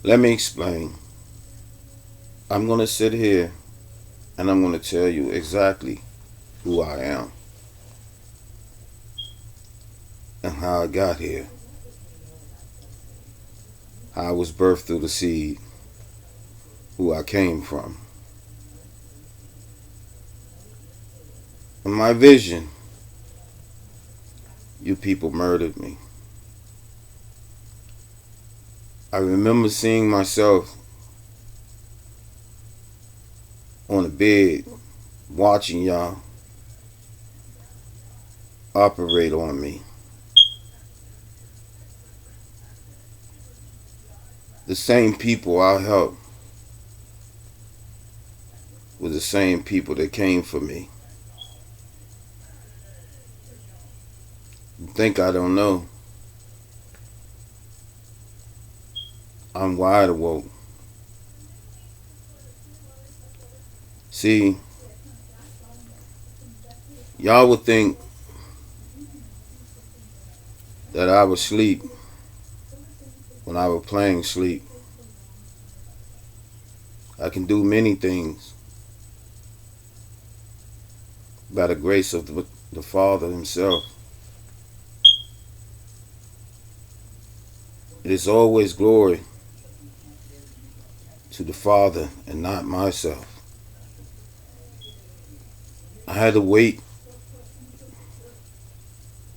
Let me explain. I'm going to sit here and I'm going to tell you exactly who I am and how I got here, how I was birthed through the seed, who I came from. In my vision, you people murdered me. I remember seeing myself on a bed watching y'all operate on me. The same people I helped were the same people that came for me. You think I don't know? I'm wide awoke. See, y'all would think that I was asleep when I was playing sleep. I can do many things by the grace of the Father Himself. It is always glory to the Father and not myself. I had to wait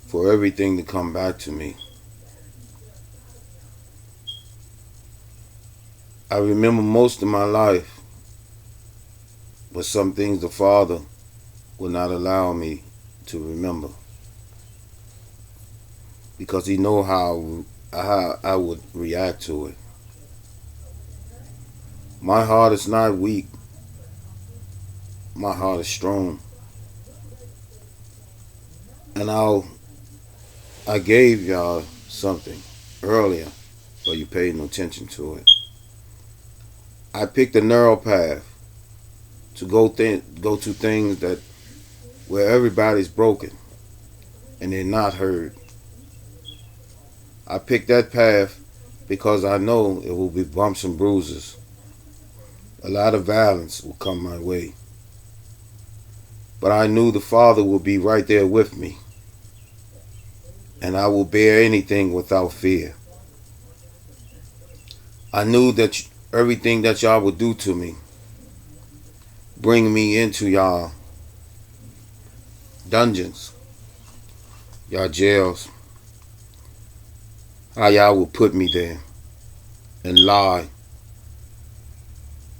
for everything to come back to me. I remember most of my life, but some things the Father would not allow me to remember because He know how I would react to it. My heart is not weak. My heart is strong. And I gave y'all something earlier, but you paid no attention to it. I picked a neural path to go to things that where everybody's broken and they're not heard. I picked that path because I know it will be bumps and bruises. A lot of violence will come my way. But I knew the Father would be right there with me. And I will bear anything without fear. I knew that everything that y'all would do to me, bring me into y'all dungeons, y'all jails, how y'all would put me there and lie,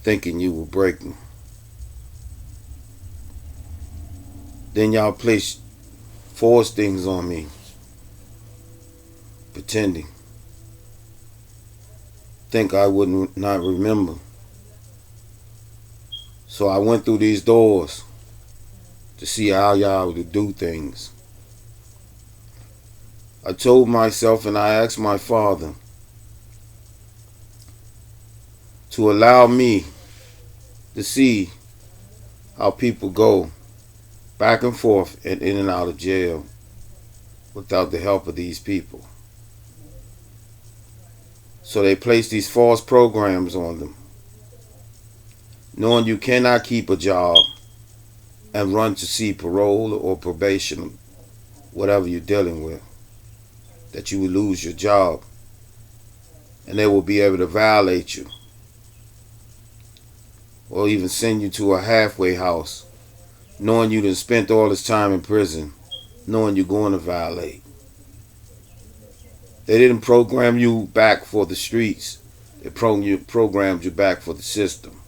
thinking you will break me. Then y'all force things on me, pretending. Think I would not remember. So I went through these doors to see how y'all would do things. I told myself and I asked my Father to allow me to see how people go back and forth and in and out of jail without the help of these people. So they place these false programs on them, knowing you cannot keep a job and run to see parole or probation, whatever you're dealing with, that you will lose your job and they will be able to violate you or even send you to a halfway house, knowing you done spent all this time in prison, knowing you're going to violate. They didn't program you back for the streets. They programmed you back for the system.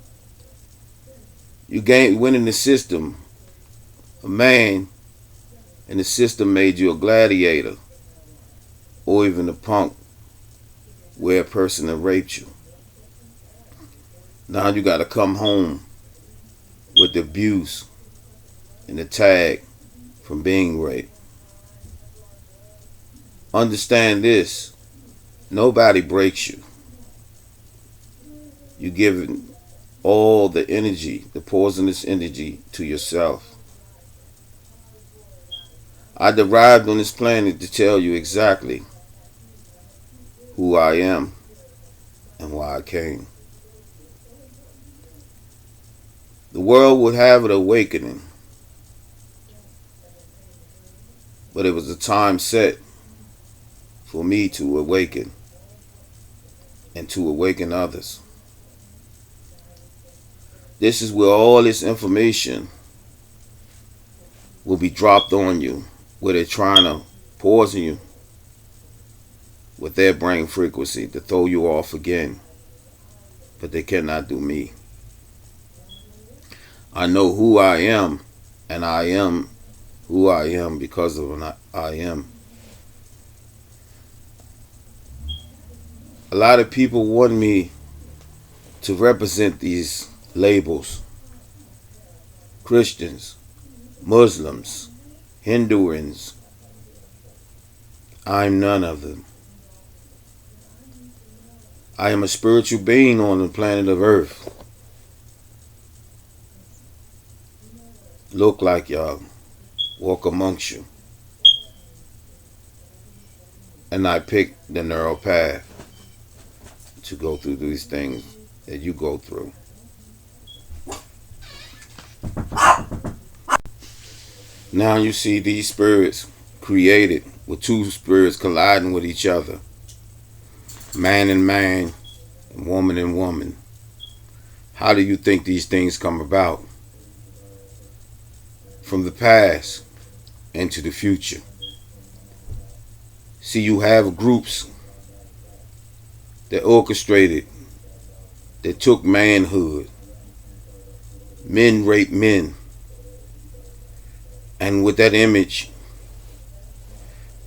You went in the system, a man, and the system made you a gladiator or even a punk where a person that raped you. Now you got to come home with the abuse and the tag from being raped. Understand this, nobody breaks you. You give all the energy, the poisonous energy, to yourself. I arrived on this planet to tell you exactly who I am and why I came. The world would have an awakening, but it was a time set for me to awaken and to awaken others. This is where all this information will be dropped on you, where they're trying to poison you with their brain frequency to throw you off again. But they cannot do me. I know who I am, and I am who I am because of what I am. A lot of people want me to represent these labels: Christians, Muslims, Hinduans. I'm none of them. I am a spiritual being on the planet of Earth. Look like y'all, walk amongst you. And I picked the narrow path to go through these things that you go through. Now you see these spirits created with two spirits colliding with each other. Man and man, and woman. How do you think these things come about? From the past into the future. See, you have groups that orchestrated, that took manhood. Men rape men. And with that image,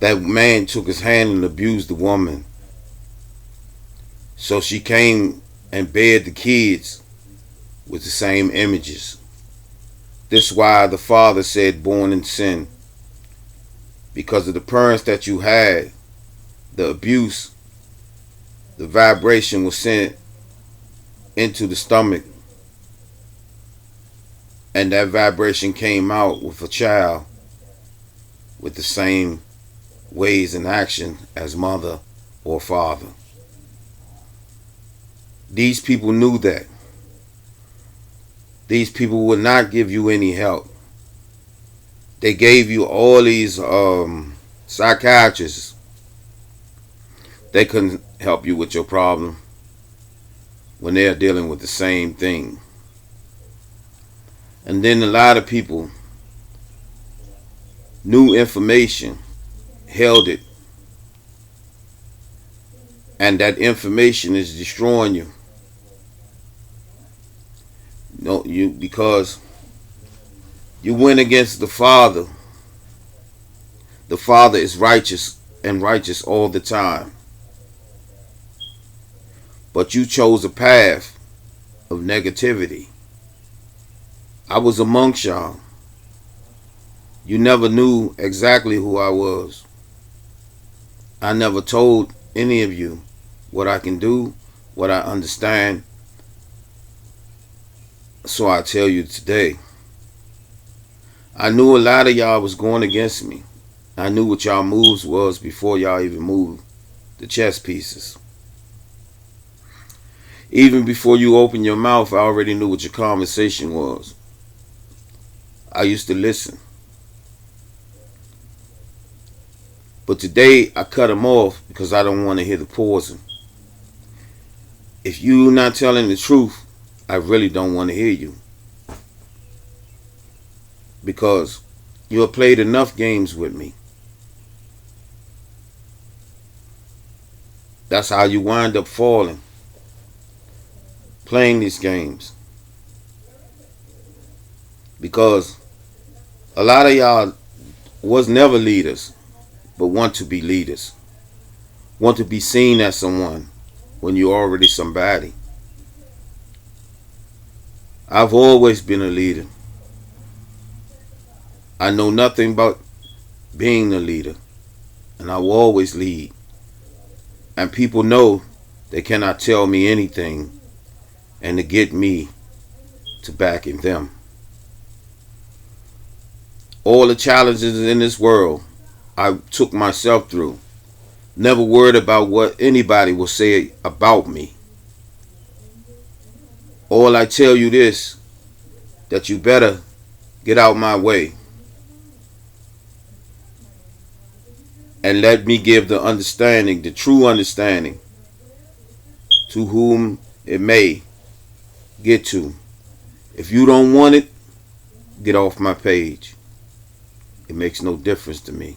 that man took his hand and abused the woman. So she came and bared the kids with the same images. This is why the Father said born in sin. Because of the parents that you had, the abuse, the vibration was sent into the stomach. And that vibration came out with a child with the same ways and action as mother or father. These people knew that. These people would not give you any help. They gave you all these psychiatrists. They couldn't help you with your problem when they're dealing with the same thing. And then a lot of people knew information, held it, and that information is destroying you. No, because you went against the Father. The Father is righteous and righteous all the time. But you chose a path of negativity. I was amongst y'all. You never knew exactly who I was. I never told any of you what I can do, what I understand. So I tell you today, I knew a lot of y'all was going against me. I knew what y'all moves was before y'all even moved the chess pieces. Even before you opened your mouth, I already knew what your conversation was. I used to listen. But today I cut them off because I don't want to hear the poison. If you're not telling the truth, I really don't want to hear you. Because you have played enough games with me. That's how you wind up falling. Playing these games. Because a lot of y'all was never leaders, but want to be leaders. Want to be seen as someone when you're already somebody. I've always been a leader. I know nothing about being a leader, and I will always lead. And people know they cannot tell me anything and to get me to backing them. All the challenges in this world I took myself through. Never worried about what anybody will say about me. All I tell you this, that you better get out my way and let me give the understanding, the true understanding, to whom it may get to. If you don't want it, get off my page. It makes no difference to me.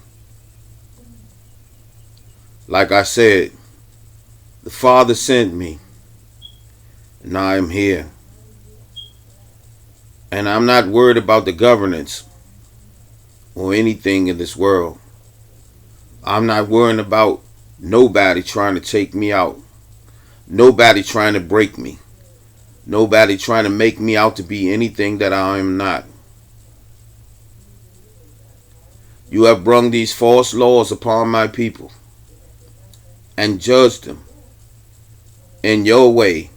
Like I said, the Father sent me, and I am here. And I'm not worried about the governance or anything in this world. I'm not worrying about nobody trying to take me out. Nobody trying to break me. Nobody trying to make me out to be anything that I am not. You have brung these false laws upon my people and judged them in your way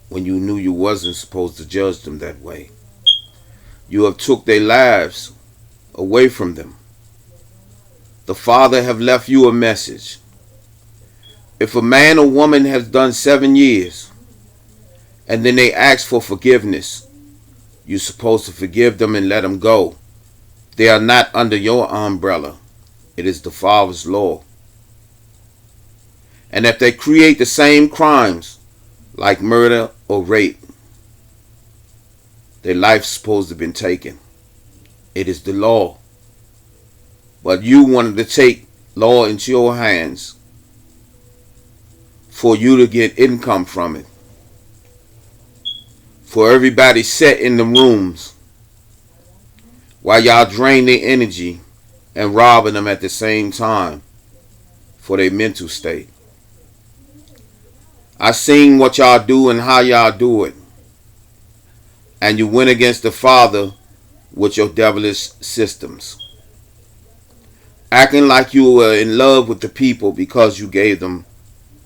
when you knew you wasn't supposed to judge them that way. You have took their lives away from them. The Father have left you a message. If a man or woman has done 7 years and then they ask for forgiveness, you're supposed to forgive them and let them go. They are not under your umbrella. It is the Father's law. And if they create the same crimes like murder or rape, their life's supposed to have been taken. It is the law. But you wanted to take law into your hands for you to get income from it. For everybody set in the rooms while y'all drain their energy and robbing them at the same time for their mental state. I seen what y'all do and how y'all do it. And you went against the Father with your devilish systems. Acting like you were in love with the people because you gave them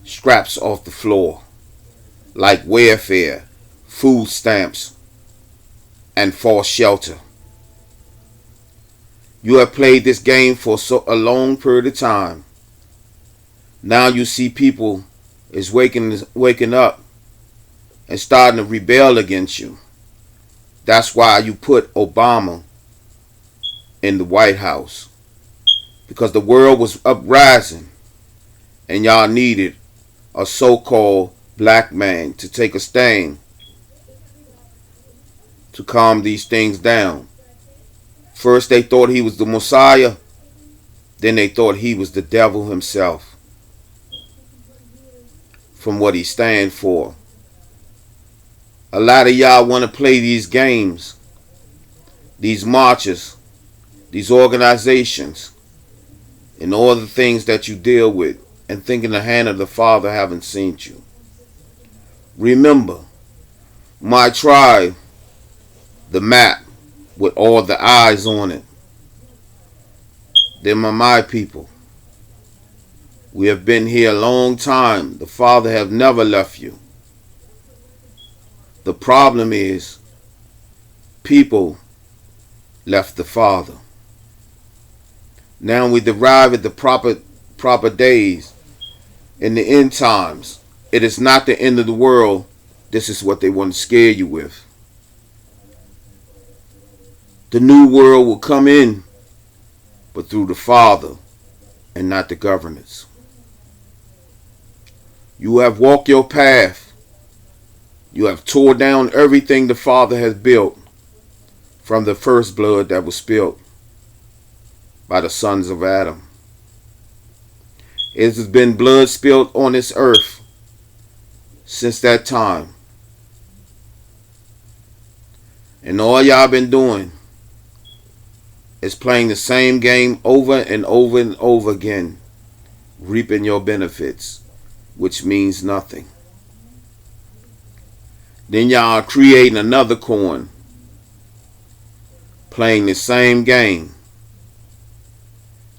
scraps off the floor, like welfare, food stamps, and false shelter. You have played this game for a long period of time. Now you see people is waking up and starting to rebel against you. That's why you put Obama in the White House. Because the world was uprising and y'all needed a so-called black man to take a stand to calm these things down. First they thought he was the Messiah, then they thought he was the devil himself from what he stands for. A lot of y'all want to play these games, these marches, these organizations, and all the things that you deal with, and thinking the hand of the Father haven't seen you. Remember, my tribe, the map with all the eyes on it, them are my people. We have been here a long time. The Father have never left you. The problem is people left the Father. Now we arrive at the proper days in the end times. It is not the end of the world. This is what they want to scare you with. The new world will come in, but through the Father and not the governance. You have walked your path. You have tore down everything the Father has built from the first blood that was spilled by the sons of Adam. It has been blood spilled on this earth since that time. And all y'all been doing is playing the same game over and over and over again, reaping your benefits, which means nothing. Then y'all are creating another coin, playing the same game,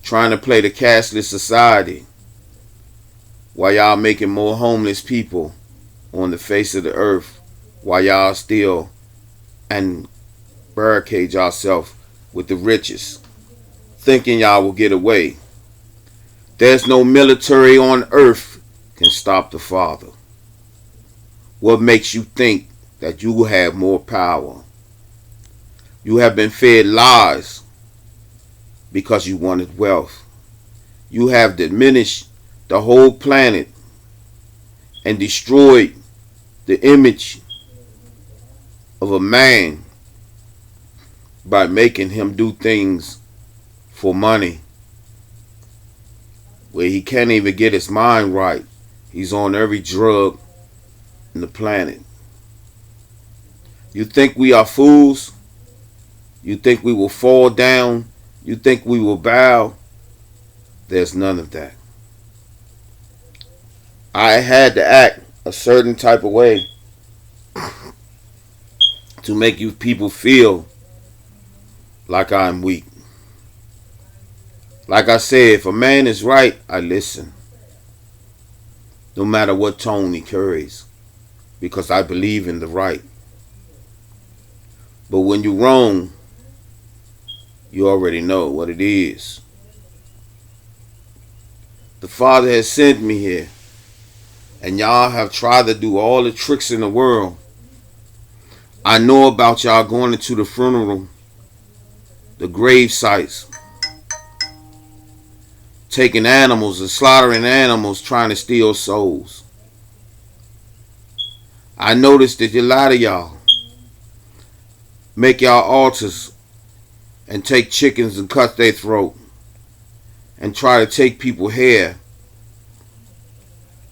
trying to play the cashless society, while y'all making more homeless people on the face of the earth, while y'all steal and barricade yourself with the riches, thinking y'all will get away. There's no military on earth can stop the Father. What makes you think that you have more power. You have been fed lies because you wanted wealth. You have diminished the whole planet and destroyed the image of a man by making him do things for money where he can't even get his mind right. He's on every drug in the planet. You think we are fools? You think we will fall down? You think we will bow? There's none of that. I had to act a certain type of way to make you people feel like I'm weak. Like I said, if a man is right, I listen. No matter what tone he carries. Because I believe in the right. But when you're wrong, you already know what it is. The Father has sent me here. And y'all have tried to do all the tricks in the world. I know about y'all going into the funeral, the grave sites, taking animals and slaughtering animals, trying to steal souls. I noticed that a lot of y'all make y'all altars and take chickens and cut their throat and try to take people's hair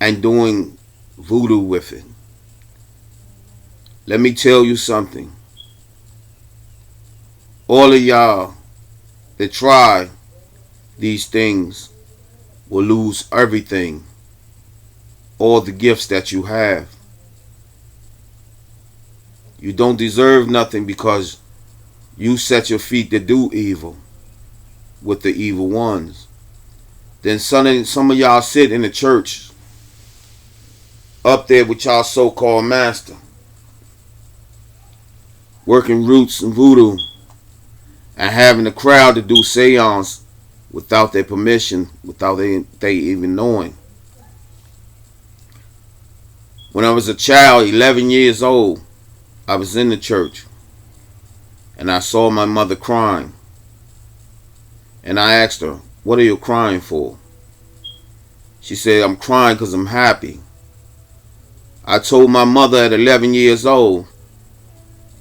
and doing voodoo with it. Let me tell you something. All of y'all that try these things will lose everything, all the gifts that you have. You don't deserve nothing because you set your feet to do evil with the evil ones. Then some of y'all sit in the church up there with y'all so-called master, working roots and voodoo and having the crowd to do seance without their permission, without they even knowing. When I was a child, 11 years old, I was in the church and I saw my mother crying. And I asked her, "What are you crying for?" She said, "I'm crying because I'm happy." I told my mother at 11 years old,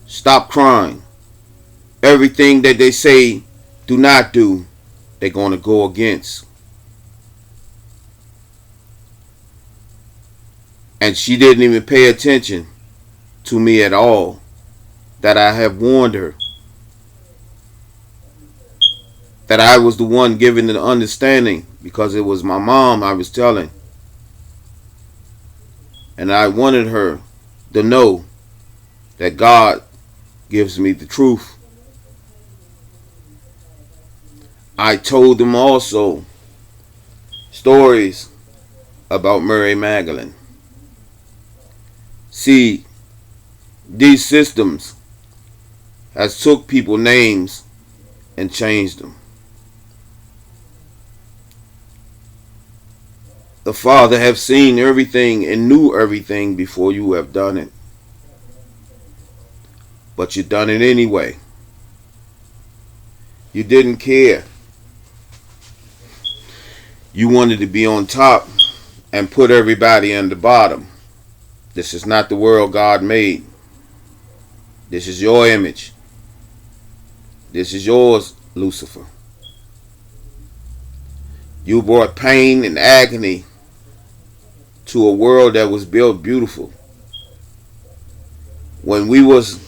"Stop crying. Everything that they say do not do, they're going to go against." And she didn't even pay attention to me at all, that I have warned her, that I was the one giving the understanding, because it was my mom I was telling. And I wanted her to know that God gives me the truth. I told them also stories about Mary Magdalene. See, these systems has took people's names and changed them. The Father have seen everything and knew everything before you have done it. But you done it anyway. You didn't care. You wanted to be on top and put everybody on the bottom. This is not the world God made. This is your image. This is yours, Lucifer. You brought pain and agony to a world that was built beautiful. When we was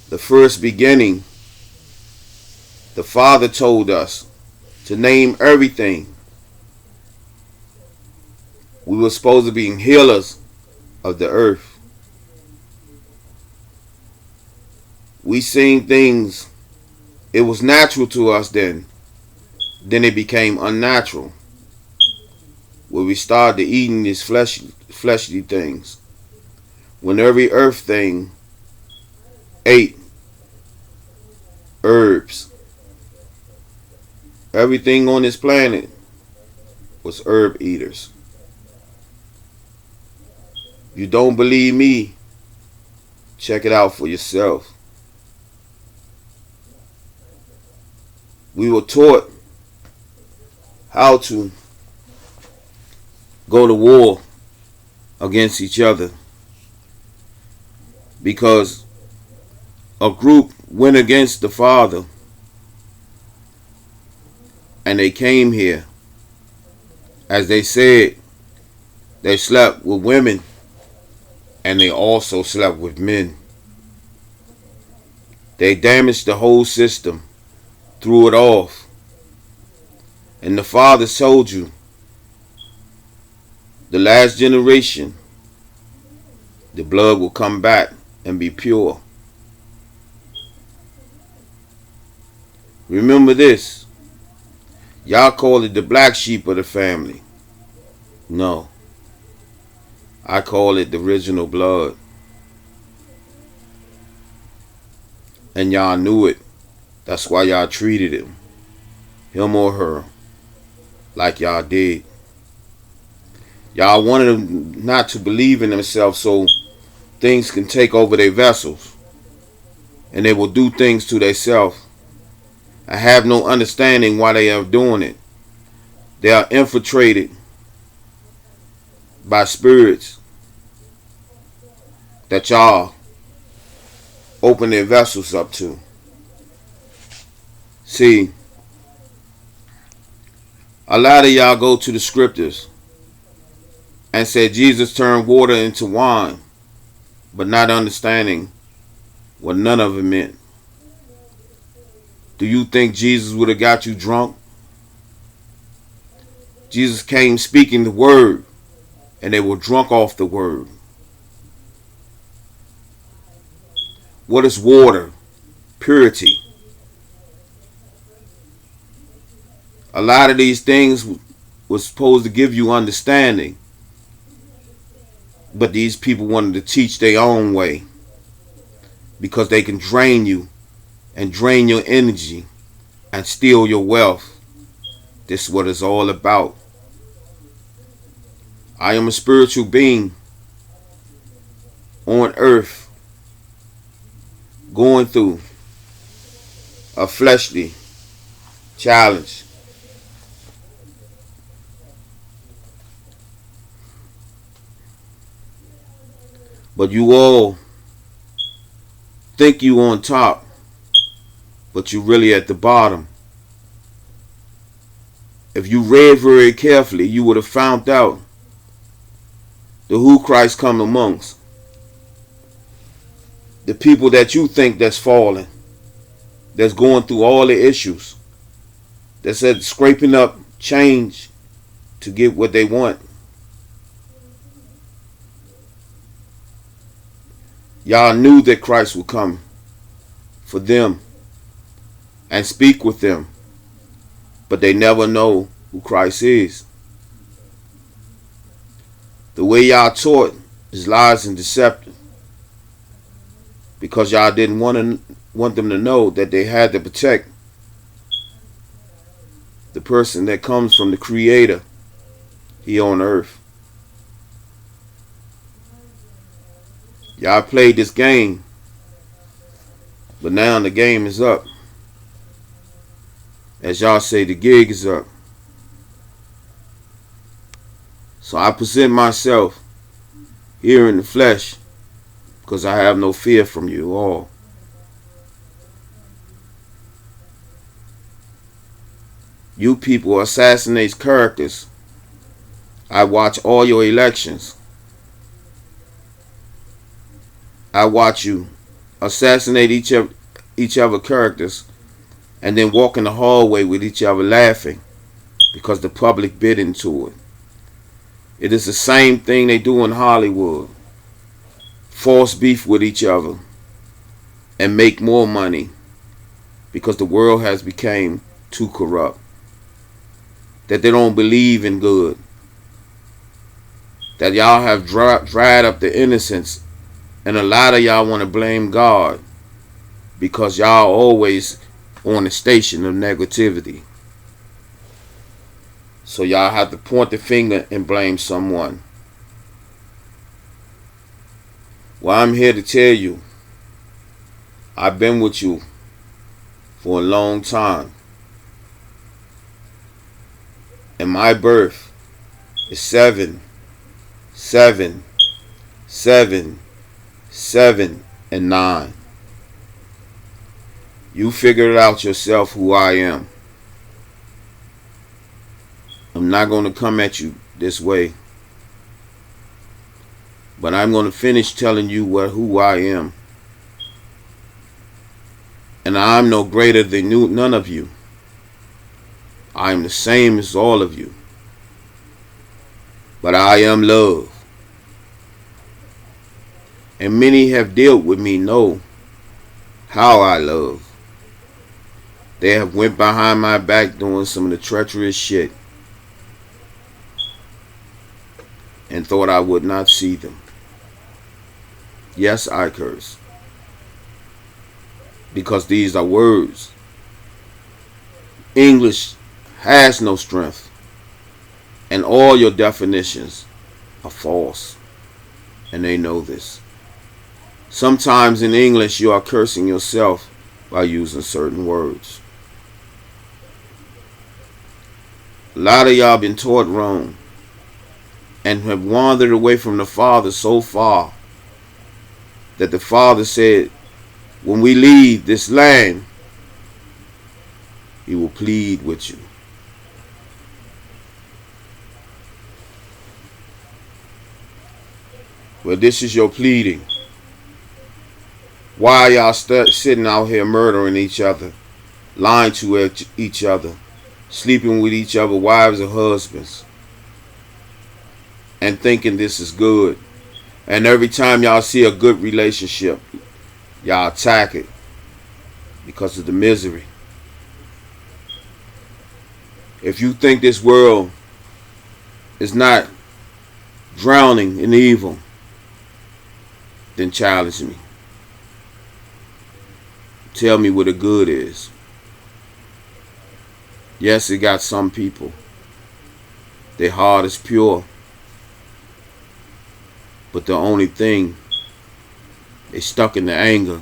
the first beginning, the Father told us to name everything. We were supposed to be healers of the earth. We seen things, it was natural to us then. Then it became unnatural, where we started eating these fleshly things. When every earth thing ate herbs. Everything on this planet was herb eaters. You don't believe me? Check it out for yourself. We were taught how to go to war against each other because a group went against the Father and they came here. As they said, they slept with women and they also slept with men. They damaged the whole system, threw it off. And the Father told you, the last generation, the blood will come back and be pure. Remember this. Y'all call it the black sheep of the family. No. I call it the original blood. And y'all knew it. That's why y'all treated him or her, like y'all did. Y'all wanted them not to believe in themselves so things can take over their vessels. And they will do things to themselves. I have no understanding why they are doing it. They are infiltrated by spirits that y'all open their vessels up to. See, a lot of y'all go to the scriptures and say Jesus turned water into wine, but not understanding what none of it meant. Do you think Jesus would have got you drunk? Jesus came speaking the word, and they were drunk off the word. What is water? Purity. A lot of these things was supposed to give you understanding, but these people wanted to teach their own way because they can drain you and drain your energy and steal your wealth. This is what it's all about. I am a spiritual being on earth going through a fleshly challenge. But you all think you on top, but you really at the bottom. If you read very carefully, you would have found out the who Christ come amongst. The people that you think that's falling, that's going through all the issues, that's scraping up change to get what they want. Y'all knew that Christ would come for them and speak with them, but they never know who Christ is. The way y'all taught is lies and deception, because y'all didn't want them to know that they had to protect the person that comes from the Creator here on earth. Y'all played this game, but now the game is up. As y'all say, the gig is up. So I present myself here in the flesh because I have no fear from you all. You people assassinate characters. I watch all your elections. I watch you assassinate each other characters and then walk in the hallway with each other laughing because the public bid into it. It is the same thing they do in Hollywood. Force beef with each other and make more money because the world has become too corrupt. That they don't believe in good. That y'all have dried up the innocence. And a lot of y'all want to blame God because y'all always on the station of negativity. So y'all have to point the finger and blame someone. Well, I'm here to tell you, I've been with you for a long time. And my birth is 7, 7, 7, 7, and 9. You figured it out yourself who I am. I'm not going to come at you this way. But I'm going to finish telling you who I am. And I'm no greater than none of you. I am the same as all of you. But I am love. And many have dealt with me know how I love. They have went behind my back doing some of the treacherous shit and thought I would not see them. Yes, I curse. Because these are words. English has no strength. And all your definitions are false. And they know this. Sometimes in English you are cursing yourself by using certain words. A lot of y'all been taught wrong and have wandered away from the Father so far that the Father said, when we leave this land, He will plead with you. Well, this is your pleading. Why y'all sitting out here murdering each other, lying to each other, sleeping with each other, wives or husbands, and thinking this is good? And every time y'all see a good relationship, y'all attack it because of the misery. If you think this world is not drowning in evil, then challenge me. Tell me where the good is. Yes, it got some people. Their heart is pure. But the only thing, they stuck in the anger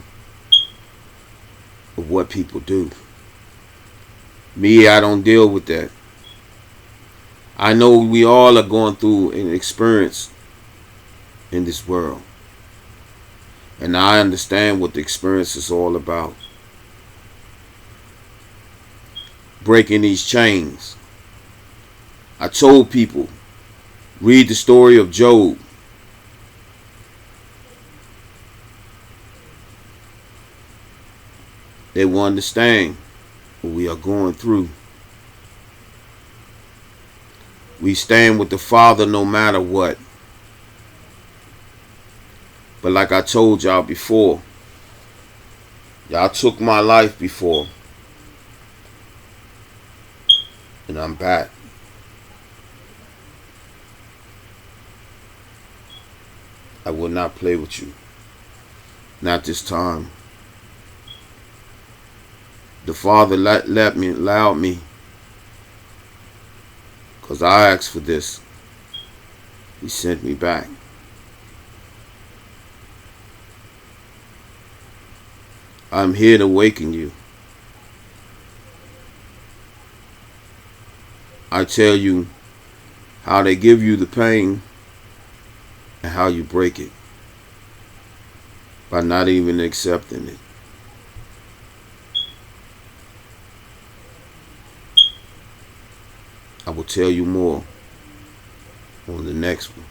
of what people do. Me, I don't deal with that. I know we all are going through an experience in this world. And I understand what the experience is all about. Breaking these chains. I told people, read the story of Job. They will understand what we are going through. We stand with the Father no matter what. But like I told y'all before, y'all took my life before. And I'm back. I will not play with you. Not this time. The Father allowed me. Because I asked for this. He sent me back. I'm here to awaken you. I tell you how they give you the pain and how you break it by not even accepting it. I will tell you more on the next one.